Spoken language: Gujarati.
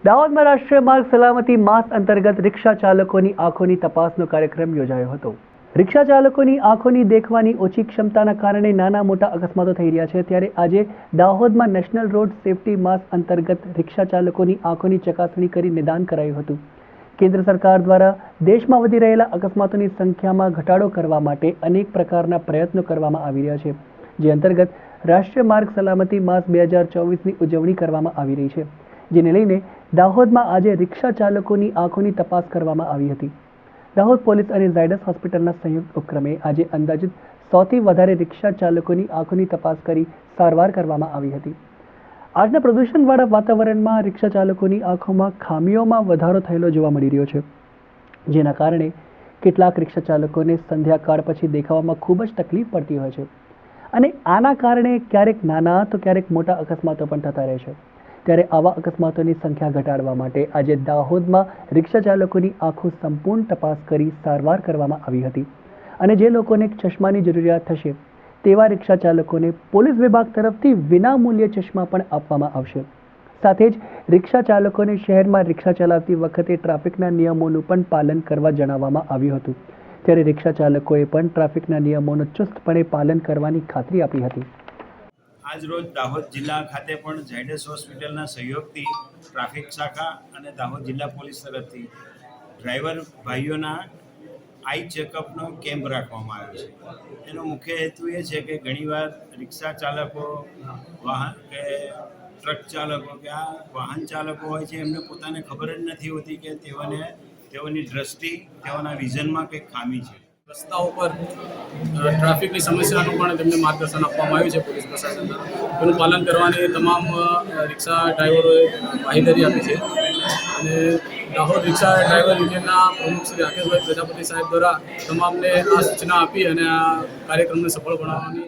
દાહોદમાં રાષ્ટ્રીય માર્ગ સલામતી માસ અંતર્ગત રિક્ષા ચાલકોની આંખોની તપાસનો કાર્યક્રમ યોજાયો હતો। રિક્ષા ચાલકોની આંખોની દેખવાની ઓછી ક્ષમતાના કારણે નાના મોટા અકસ્માતો થઈ રહ્યા છે, ત્યારે આજે દાહોદમાં નેશનલ રોડ સેફટી માસ અંતર્ગત રિક્ષા ચાલકોની આંખોની ચકાસણી કરી નિદાન કરાયું હતું। કેન્દ્ર સરકાર દ્વારા દેશમાં વધી રહેલા અકસ્માતોની સંખ્યામાં ઘટાડો કરવા માટે અનેક પ્રકારના પ્રયત્નો કરવામાં આવી રહ્યા છે, જે અંતર્ગત રાષ્ટ્રીય માર્ગ સલામતી માસ 2024ની ઉજવણી કરવામાં આવી રહી છે, જેને લઈને દાહોદમાં આજે રિક્ષા ચાલકોની આંખોની તપાસ કરવામાં આવી હતી। દાહોદ પોલીસ અને ઝાયડસ હોસ્પિટલના સંયુક્ત ઉપક્રમે આજે અંદાજિત 100થી વધારે રિક્ષા ચાલકોની આંખોની તપાસ કરી સારવાર કરવામાં આવી હતી। આજના પ્રદૂષણવાળા વાતાવરણમાં રિક્ષા ચાલકોની આંખોમાં ખામીઓમાં વધારો થયેલો જોવા મળી રહ્યો છે, જેના કારણે કેટલાક રિક્ષા ચાલકોને સંધ્યાકાળ પછી દેખાવામાં ખૂબ જ તકલીફ પડતી હોય છે અને આના કારણે ક્યારેક નાના તો ક્યારેક મોટા અકસ્માતો પણ થતા રહે છે। ત્યારે આવા અકસ્માતોની સંખ્યા ઘટાડવા માટે આજે દાહોદમાં રિક્ષા ચાલકોની આંખો સંપૂર્ણ તપાસ કરી સારવાર કરવામાં આવી હતી અને જે લોકોને ચશ્માની જરૂરિયાત થશે તેવા રિક્ષા ચાલકોને પોલીસ વિભાગ તરફથી વિનામૂલ્યે ચશ્મા પણ આપવામાં આવશે। સાથે જ રિક્ષા ચાલકોને શહેરમાં રિક્ષા ચલાવતી વખતે ટ્રાફિકના નિયમોનું પણ પાલન કરવા જણાવવામાં આવ્યું હતું। ત્યારે રિક્ષા ચાલકોએ પણ ટ્રાફિકના નિયમોનું ચુસ્તપણે પાલન કરવાની ખાતરી આપી હતી। આજ રોજ દાહોદ જિલ્લા ખાતે પણ ઝાયડસ હોસ્પિટલના સહયોગથી ટ્રાફિક શાખા અને દાહોદ જિલ્લા પોલીસ તરફથી ડ્રાઈવર ભાઈઓના આઈ ચેકઅપનો કેમ્પ રાખવામાં આવ્યો છે। એનો મુખ્ય હેતુ એ છે કે ઘણીવાર રિક્ષા ચાલકો કે ટ્રક ચાલકો કે આ વાહન ચાલકો હોય છે, એમને પોતાને ખબર જ નથી હોતી કે તેઓની દ્રષ્ટિ, તેઓના વિઝનમાં કંઈક ખામી છે। રસ્તાઓ પર ટ્રાફિકની સમસ્યાનું પણ તેમને માર્ગદર્શન આપવામાં આવ્યું છે પોલીસ પ્રશાસન દ્વારા। તેનું પાલન કરવાની તમામ રિક્ષા ડ્રાઈવરોએ બાંહેધરી આપી છે અને દાહોદ રિક્ષા ડ્રાઈવર યુનિયનના પ્રમુખ શ્રી રાકેશભાઈ પ્રજાપતિ સાહેબ દ્વારા તમામને આ સૂચના આપી અને આ કાર્યક્રમને સફળ બનાવવાની